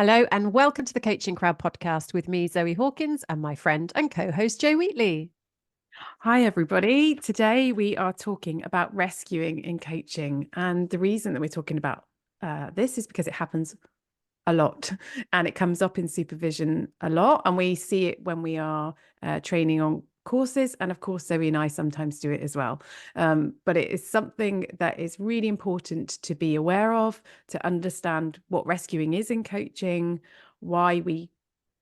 Hello and welcome to the Coaching Crowd podcast with me, Zoe Hawkins, and my friend and co-host Jo Wheatley. Hi, everybody. Today we are talking about rescuing in coaching. And the reason that we're talking about this is because it happens a lot and it comes up in supervision a lot. And we see it when we are training on courses. And of course, Zoe and I sometimes do it as well. But it is something that is really important to be aware of, to understand what rescuing is in coaching, why we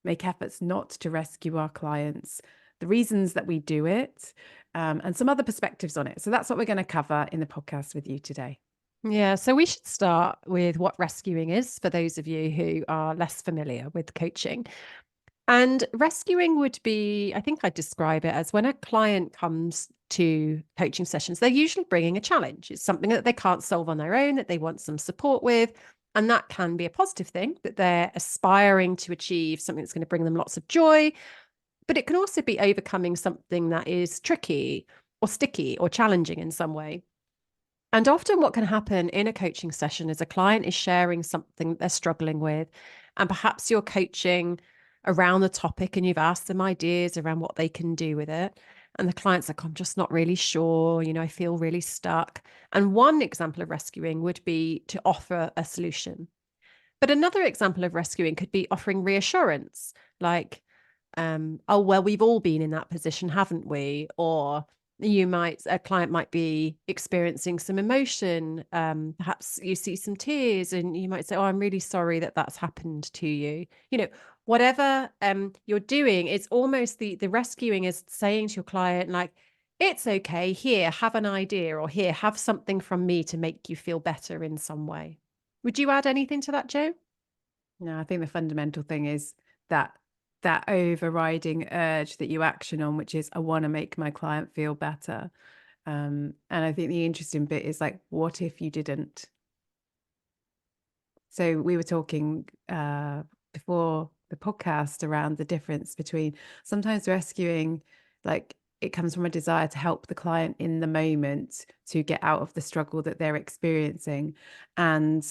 make efforts not to rescue our clients, the reasons that we do it, and some other perspectives on it. So that's what we're going to cover in the podcast with you today. Yeah, so we should start with what rescuing is for those of you who are less familiar with coaching. And rescuing would be, I think I'd describe it as when a client comes to coaching sessions, they're usually bringing a challenge. It's something that they can't solve on their own, that they want some support with. And that can be a positive thing, that they're aspiring to achieve something that's going to bring them lots of joy. But it can also be overcoming something that is tricky or sticky or challenging in some way. And often, what can happen in a coaching session is a client is sharing something that they're struggling with. And perhaps you're coaching around the topic and you've asked them ideas around what they can do with it. And the client's like, I'm just not really sure. I feel really stuck. And one example of rescuing would be to offer a solution. But another example of rescuing could be offering reassurance, like, oh, well, we've all been in that position, haven't we? Or a client might be experiencing some emotion. Perhaps you see some tears and you might say, oh, I'm really sorry that that's happened to you. Whatever you're doing, it's almost the rescuing is saying to your client, like, it's okay, here, have an idea, or here, have something from me to make you feel better in some way. Would you add anything to that, Jo? I think the fundamental thing is that overriding urge that you action on, which is I want to make my client feel better. And I think the interesting bit is like, what if you didn't? So we were talking before the podcast around the difference between sometimes rescuing, like it comes from a desire to help the client in the moment to get out of the struggle that they're experiencing. And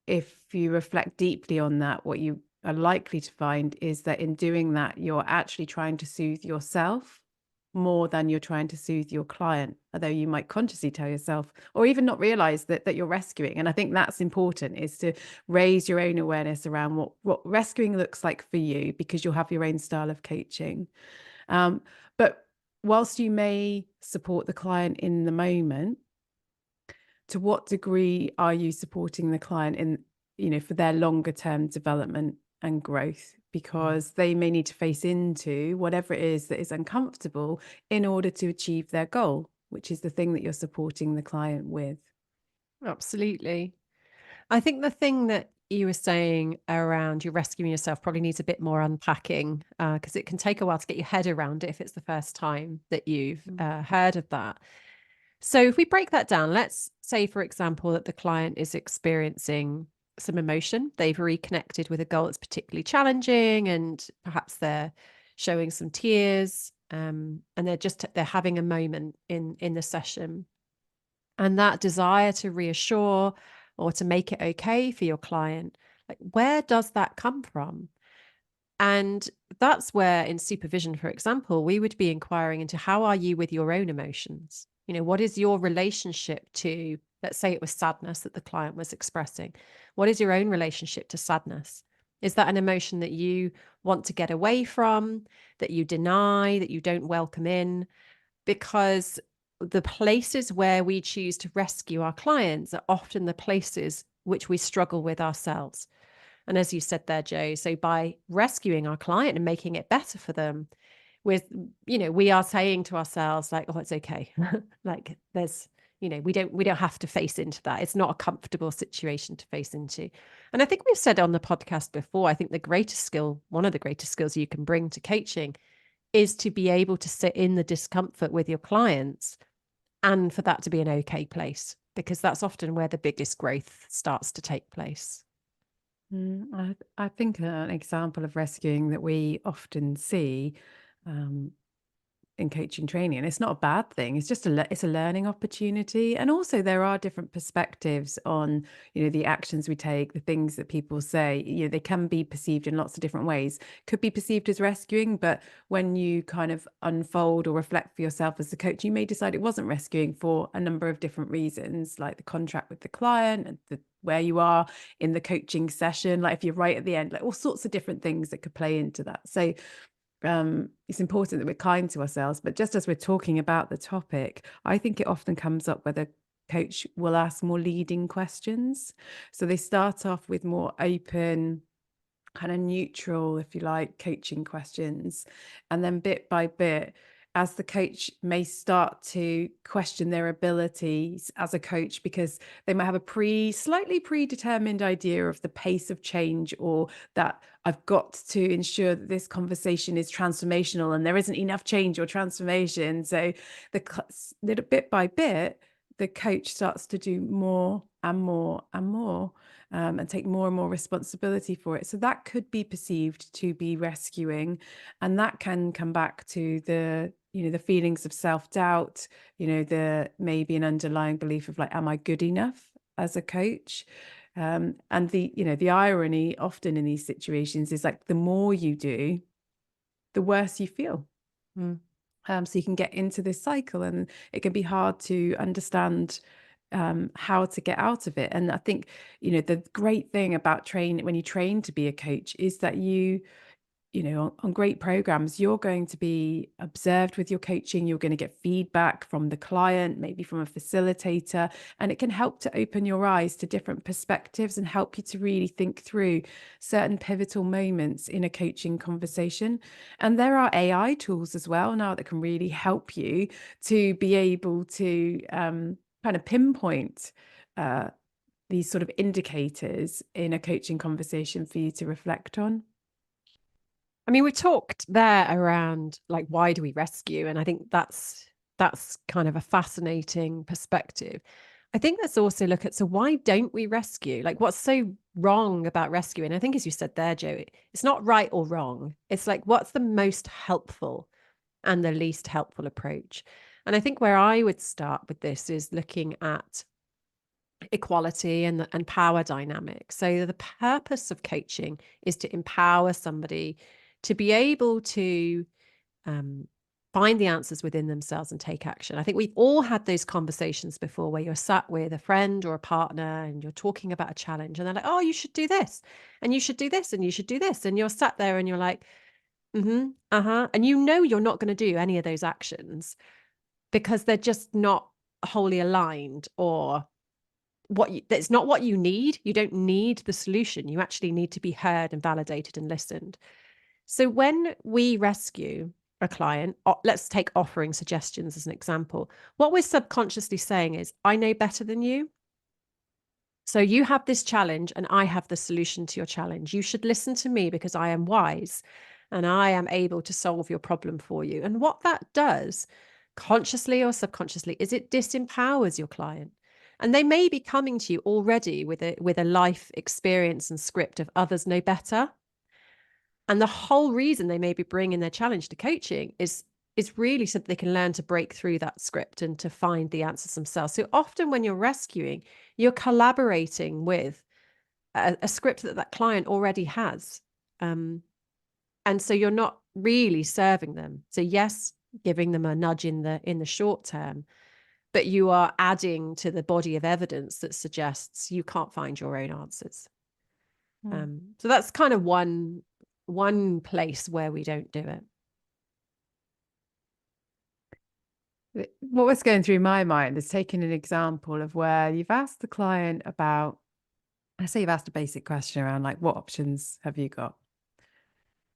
if you reflect deeply on that, what you are likely to find is that in doing that, you're actually trying to soothe yourself more than you're trying to soothe your client, although you might consciously tell yourself or even not realize that you're rescuing. And I think that's important, is to raise your own awareness around what rescuing looks like for you, because you'll have your own style of coaching. But whilst you may support the client in the moment, to what degree are you supporting the client in, for their longer term development and growth? Because they may need to face into whatever it is that is uncomfortable in order to achieve their goal, which is the thing that you're supporting the client with. Absolutely. I think the thing that you were saying around you rescuing yourself probably needs a bit more unpacking because it can take a while to get your head around it if it's the first time that you've heard of that. So if we break that down, let's say, for example, that the client is experiencing some emotion. They've reconnected with a goal that's particularly challenging, and perhaps they're showing some tears, and they're having a moment in the session. And that desire to reassure or to make it okay for your client, like, where does that come from? And that's where in supervision, for example, we would be inquiring into how are you with your own emotions? What is your relationship to, let's say it was sadness that the client was expressing. What is your own relationship to sadness? Is that an emotion that you want to get away from, that you deny, that you don't welcome in? Because the places where we choose to rescue our clients are often the places which we struggle with ourselves. And as you said there, Jo, so by rescuing our client and making it better for them, we are saying to ourselves, like, oh, it's okay. Like, we don't have to face into that. It's not a comfortable situation to face into. And I think we've said on the podcast before, I think one of the greatest skills you can bring to coaching is to be able to sit in the discomfort with your clients and for that to be an okay place, because that's often where the biggest growth starts to take place. I think an example of rescuing that we often see, in coaching training, and it's not a bad thing. It's just it's a learning opportunity. And also there are different perspectives on, the actions we take, the things that people say. They can be perceived in lots of different ways. Could be perceived as rescuing, but when you kind of unfold or reflect for yourself as the coach, you may decide it wasn't rescuing for a number of different reasons, like the contract with the client and where you are in the coaching session, like if you're right at the end, like all sorts of different things that could play into that. So it's important that we're kind to ourselves. But just as we're talking about the topic, I think it often comes up where the coach will ask more leading questions. So they start off with more open, kind of neutral, if you like, coaching questions. And then bit by bit, as the coach may start to question their abilities as a coach, because they might have a slightly predetermined idea of the pace of change, or that I've got to ensure that this conversation is transformational and there isn't enough change or transformation. So little bit by bit, the coach starts to do more and more and more, and take more and more responsibility for it. So that could be perceived to be rescuing, and that can come back to the feelings of self-doubt, the maybe an underlying belief of like, am I good enough as a coach? And the irony often in these situations is like, the more you do, the worse you feel. Mm. So you can get into this cycle, and it can be hard to understand how to get out of it. And I think, the great thing about when you train to be a coach, is that on great programs, you're going to be observed with your coaching. You're going to get feedback from the client, maybe from a facilitator, and it can help to open your eyes to different perspectives and help you to really think through certain pivotal moments in a coaching conversation. And there are AI tools as well now that can really help you to be able to kind of pinpoint these sort of indicators in a coaching conversation for you to reflect on. I mean, we talked there around like, why do we rescue? And I think that's kind of a fascinating perspective. I think let's also look at, so why don't we rescue? Like, what's so wrong about rescuing? I think, as you said there, Joe, it's not right or wrong. It's like, what's the most helpful and the least helpful approach? And I think where I would start with this is looking at equality and power dynamics. So the purpose of coaching is to empower somebody to be able to find the answers within themselves and take action. I think we've all had those conversations before where you're sat with a friend or a partner and you're talking about a challenge, and they're like, oh, you should do this, and you should do this, and you should do this. And you're sat there and you're like, mm-hmm, uh-huh. And you're not going to do any of those actions because they're just not wholly aligned, or that's not what you need. You don't need the solution. You actually need to be heard and validated and listened. So when we rescue a client, let's take offering suggestions as an example. What we're subconsciously saying is, I know better than you. So you have this challenge and I have the solution to your challenge. You should listen to me because I am wise and I am able to solve your problem for you. And what that does, consciously or subconsciously, is it disempowers your client. And they may be coming to you already with a life experience and script of others know better. And the whole reason they may be bringing their challenge to coaching is really so that they can learn to break through that script and to find the answers themselves. So often when you're rescuing, you're collaborating with a script that client already has. And so you're not really serving them. So yes, giving them a nudge in the short term, but you are adding to the body of evidence that suggests you can't find your own answers. So that's kind of one place where we don't do it. What was going through my mind is taking an example of where you've asked the client about, I say you've asked a basic question around like, what options have you got?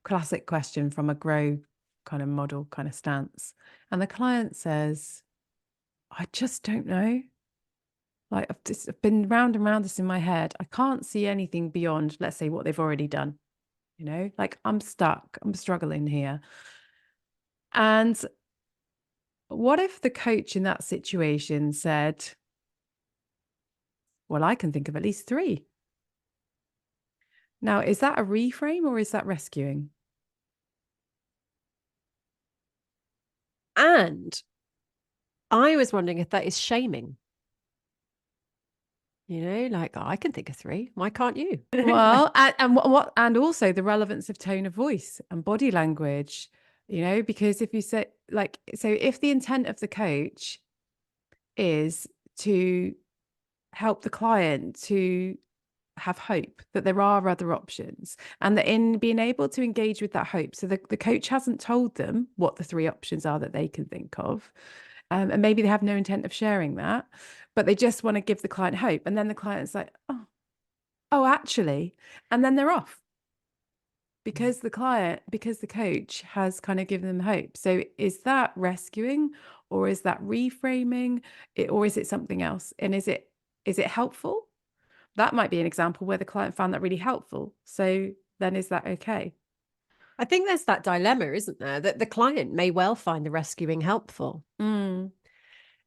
Classic question from a grow kind of model kind of stance. And the client says, I just don't know. Like I've been round and round this in my head. I can't see anything beyond, let's say, what they've already done. Like I'm stuck. I'm struggling here. And what if the coach in that situation said, well, I can think of at least 3. Now, is that a reframe or is that rescuing? And I was wondering if that is shaming. Like, oh, I can think of three. Why can't you? Well, and and also the relevance of tone of voice and body language, because if you say like, so if the intent of the coach is to help the client to have hope that there are other options, and that in being able to engage with that hope, so the coach hasn't told them what the three options are that they can think of, and maybe they have no intent of sharing that, but they just want to give the client hope, and then the client's like, oh, actually, and then they're off because the coach has kind of given them hope. So is that rescuing, or is that reframing it, or is it something else? And is it helpful? That might be an example where the client found that really helpful. So then is that okay? I think there's that dilemma, isn't there? That the client may well find the rescuing helpful, Mm,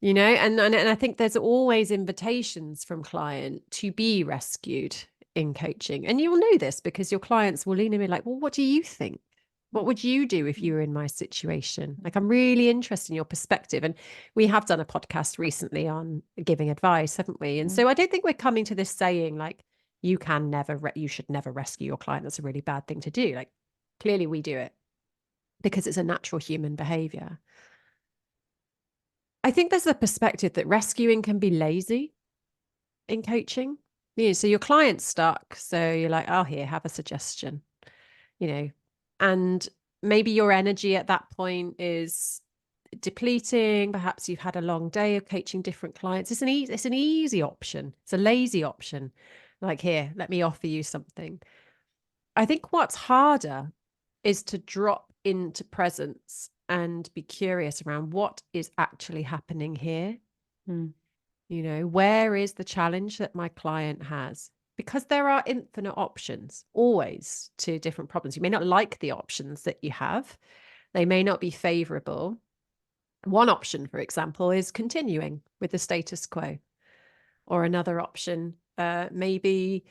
and I think there's always invitations from client to be rescued in coaching. And you'll know this because your clients will lean in and be like, well, what do you think? What would you do if you were in my situation? Like, I'm really interested in your perspective. And we have done a podcast recently on giving advice, haven't we? And mm, so I don't think we're coming to this saying like, you should never rescue your client. That's a really bad thing to do. Like, clearly we do it because it's a natural human behavior. I think there's the perspective that rescuing can be lazy in coaching. So your client's stuck. So you're like, oh, here, have a suggestion, you know, and maybe your energy at that point is depleting. Perhaps you've had a long day of coaching different clients. It's an easy option. It's a lazy option. Like, here, let me offer you something. I think what's harder is to drop into presence and be curious around what is actually happening here. mm, Where is the challenge that my client has? Because there are infinite options always to different problems. You may not like the options that you have, they may not be favorable. One option, for example, is continuing with the status quo, or another option, maybe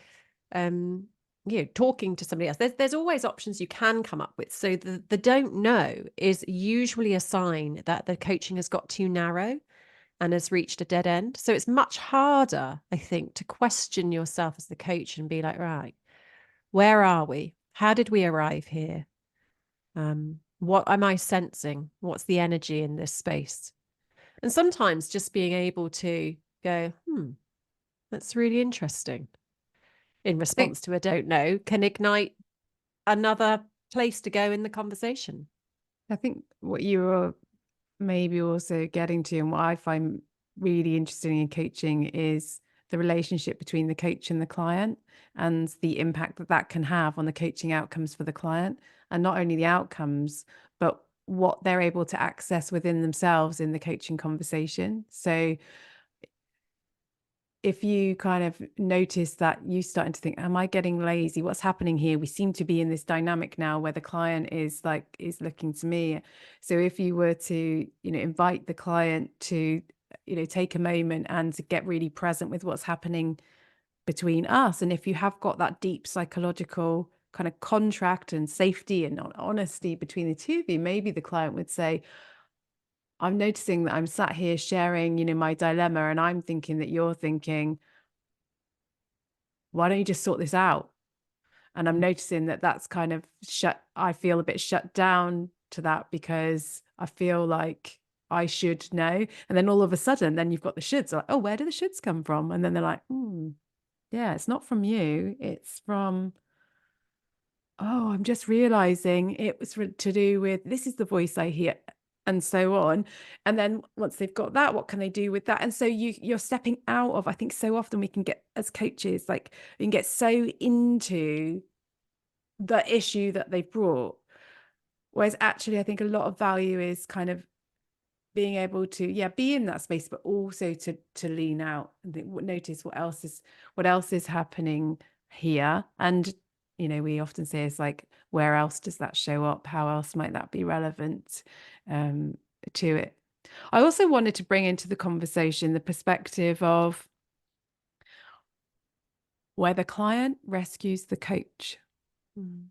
talking to somebody else. There's always options you can come up with. So the don't know is usually a sign that the coaching has got too narrow and has reached a dead end. So it's much harder, I think, to question yourself as the coach and be like, right, where are we? How did we arrive here? What am I sensing? What's the energy in this space? And sometimes just being able to go, that's really interesting, in I response to a don't know, can ignite another place to go in the conversation. I think what you were maybe also getting to, and what I find really interesting in coaching, is the relationship between the coach and the client, and the impact that that can have on the coaching outcomes for the client, and not only the outcomes, but what they're able to access within themselves in the coaching conversation. So if you kind of notice that you starting to think, am I getting lazy? What's happening here? We seem to be in this dynamic now where the client is looking to me. So if you were to, invite the client to, take a moment and to get really present with what's happening between us. And if you have got that deep psychological kind of contract and safety and honesty between the two of you, maybe the client would say, I'm noticing that I'm sat here sharing, my dilemma, and I'm thinking that you're thinking, why don't you just sort this out? And I'm noticing that that's kind of I feel a bit shut down to that because I feel like I should know. And then all of a sudden, then you've got the shoulds, like, oh, where do the shoulds come from? And then they're like, yeah, it's not from you. It's from, oh, I'm just realizing it was to do with, this is the voice I hear, and so on. And then once they've got that, what can they do with that? And so you're stepping out of, I think so often we can get, as coaches, like we can get so into the issue that they've brought, whereas actually I think a lot of value is kind of being able to, yeah, be in that space, but also to lean out and think, notice what else is happening here. And we often say, it's like, where else does that show up? How else might that be relevant to it? I also wanted to bring into the conversation the perspective of where the client rescues the coach. Mm.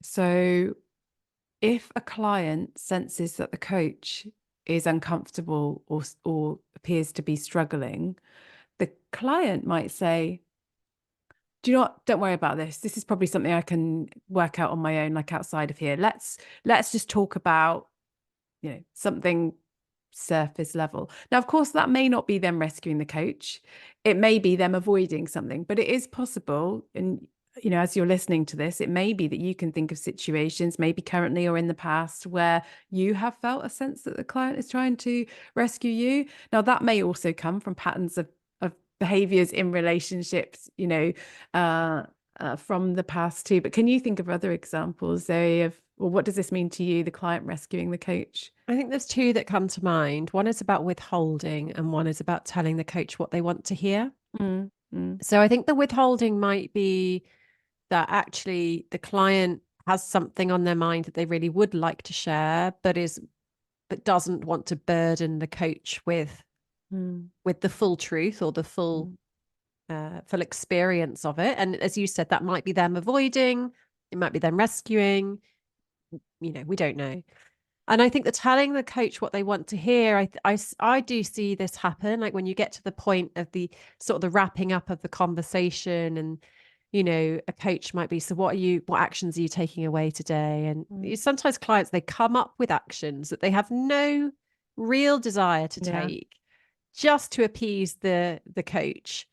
So if a client senses that the coach is uncomfortable or appears to be struggling, the client might say, do you know what? Don't worry about this. This is probably something I can work out on my own, like outside of here. Let's just talk about, something surface level. Now, of course, that may not be them rescuing the coach. It may be them avoiding something, but it is possible. And, as you're listening to this, it may be that you can think of situations, maybe currently or in the past, where you have felt a sense that the client is trying to rescue you. Now, that may also come from patterns of behaviors in relationships, uh, from the past too. But can you think of other examples, Zoe, of, well, what does this mean to you, the client rescuing the coach? I think there's two that come to mind. One is about withholding, and one is about telling the coach what they want to hear. Mm, mm, So I think the withholding might be that actually the client has something on their mind that they really would like to share, but doesn't want to burden the coach mm, with the full truth or the mm, full experience of it. And as you said, that might be them avoiding, it might be them rescuing. We don't know. And I think that telling the coach what they want to hear, I do see this happen. Like when you get to the point of the sort of the wrapping up of the conversation, and a coach might be, so what actions are you taking away today? And mm. sometimes clients, they come up with actions that they have no real desire to Yeah. take, just to appease the coach.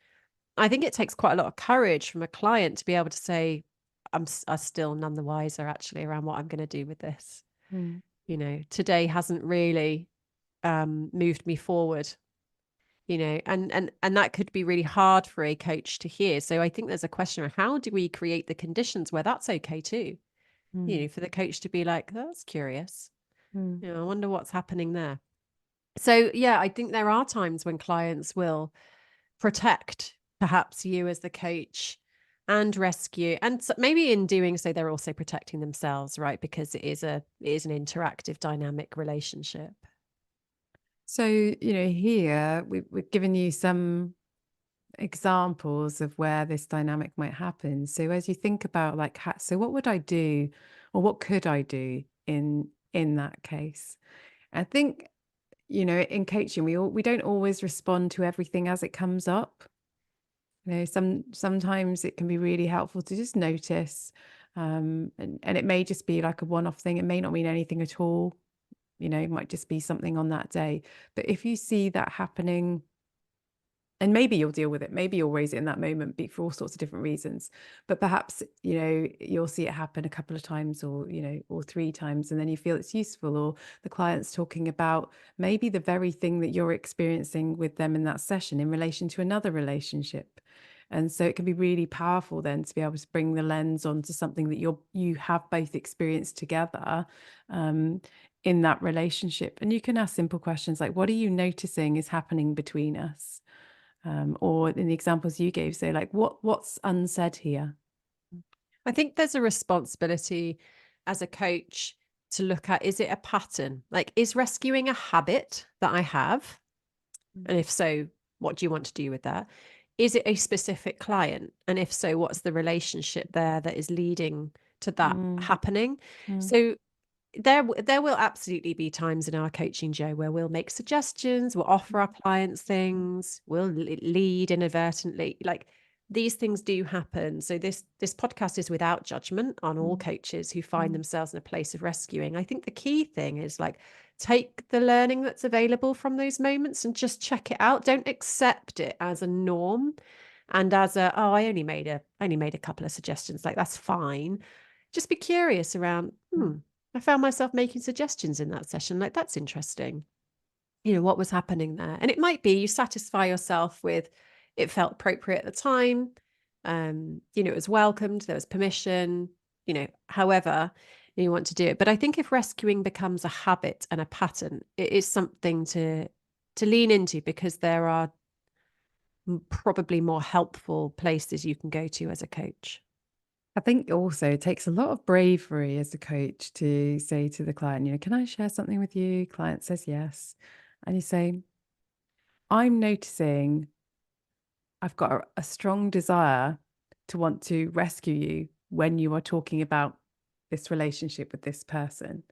I think it takes quite a lot of courage from a client to be able to say, I'm still none the wiser actually around what I'm going to do with this. Mm, Today hasn't really moved me forward. And that could be really hard for a coach to hear. So I think there's a question of, how do we create the conditions where that's okay too? mm, For the coach to be like, that's curious. mm. I wonder what's happening there. So yeah, I think there are times when clients will protect perhaps you as the coach and rescue, and so maybe in doing so they're also protecting themselves, right? Because it is an interactive dynamic relationship. So, here we've given you some examples of where this dynamic might happen. So as you think about like, so what would I do, or what could I do in that case? I think, in coaching, we don't always respond to everything as it comes up. Sometimes it can be really helpful to just notice, and it may just be like a one-off thing. It may not mean anything at all. It might just be something on that day. But if you see that happening, and maybe you'll deal with it, maybe you'll raise it in that moment for all sorts of different reasons, but perhaps you'll see it happen a couple of times, or 3 times, and then you feel it's useful, or the client's talking about maybe the very thing that you're experiencing with them in that session in relation to another relationship. And so it can be really powerful then to be able to bring the lens onto something that you have both experienced together, um, in that relationship. And you can ask simple questions like, what are you noticing is happening between us? Or in the examples you gave, say like, what's unsaid here? I think there's a responsibility as a coach to look at, is it a pattern? Like, is rescuing a habit that I have? And if so, what do you want to do with that? Is it a specific client? And if so, what's the relationship there that is leading to that Mm, happening? mm, So there will absolutely be times in our coaching, Joe, where we'll make suggestions, we'll offer our clients things, we'll lead inadvertently. Like, these things do happen. So this podcast is without judgment on all mm, coaches who find mm, themselves in a place of rescuing. I think the key thing is, like, take the learning that's available from those moments and just check it out. Don't accept it as a norm and as a, oh, I only made a couple of suggestions. Like, that's fine. Just be curious around, mm, I found myself making suggestions in that session. Like, that's interesting. What was happening there? And it might be you satisfy yourself with, it felt appropriate at the time. It was welcomed, there was permission, however you want to do it. But I think if rescuing becomes a habit and a pattern, it is something to lean into, because there are probably more helpful places you can go to as a coach. I think also it takes a lot of bravery as a coach to say to the client, can I share something with you? Client says yes. And you say, I'm noticing I've got a strong desire to want to rescue you when you are talking about this relationship with this person.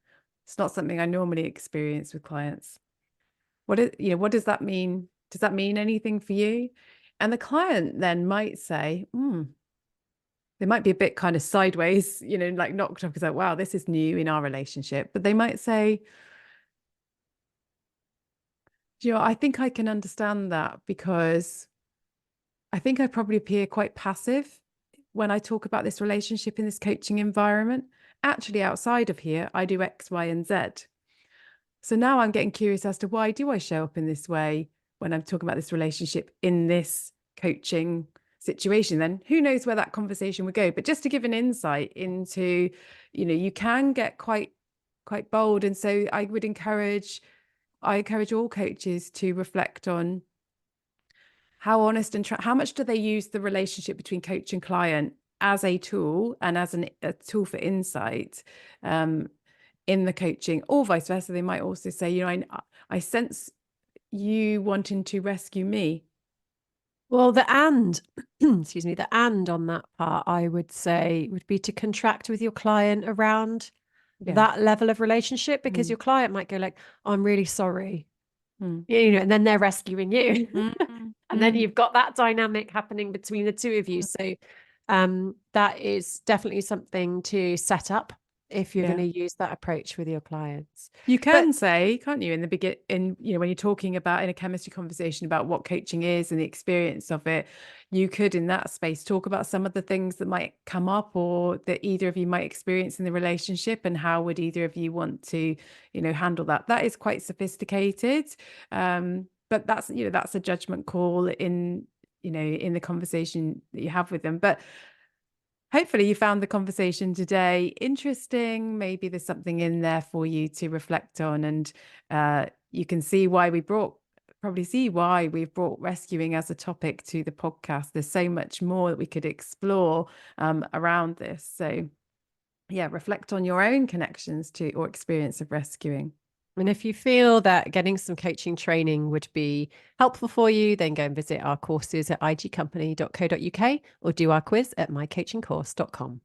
It's not something I normally experience with clients. What does that mean? Does that mean anything for you? And the client then might say, they might be a bit kind of sideways, like knocked up, because like, wow, this is new in our relationship. But they might say, I think I can understand that, because I think I probably appear quite passive when I talk about this relationship in this coaching environment. Actually, outside of here, I do X, Y, and Z. So now I'm getting curious as to why do I show up in this way when I'm talking about this relationship in this coaching situation? Then who knows where that conversation would go. But just to give an insight into, you can get quite bold. And so I encourage all coaches to reflect on how honest and how much do they use the relationship between coach and client as a tool and as a tool for insight, in the coaching, or vice versa. They might also say, I sense you wanting to rescue me. Well, excuse me, the and on that part, I would say would be to contract with your client around Yeah. that level of relationship, because Mm. your client might go like, oh, I'm really sorry, Mm. and then they're rescuing you. Mm. And then Mm. you've got that dynamic happening between the two of you. Mm. So that is definitely something to set up if you're going Yeah. to use that approach with your clients. You But can say, can't you, in the when you're talking about in a chemistry conversation about what coaching is and the experience of it, you could in that space talk about some of the things that might come up or that either of you might experience in the relationship, and how would either of you want to, handle that. That is quite sophisticated. But that's a judgment call in the conversation that you have with them. But hopefully you found the conversation today interesting. Maybe there's something in there for you to reflect on, and you can see why we've brought rescuing as a topic to the podcast. There's so much more that we could explore around this. So yeah, reflect on your own connections to or experience of rescuing. and if you feel that getting some coaching training would be helpful for you, then go and visit our courses at igcompany.co.uk or do our quiz at mycoachingcourse.com.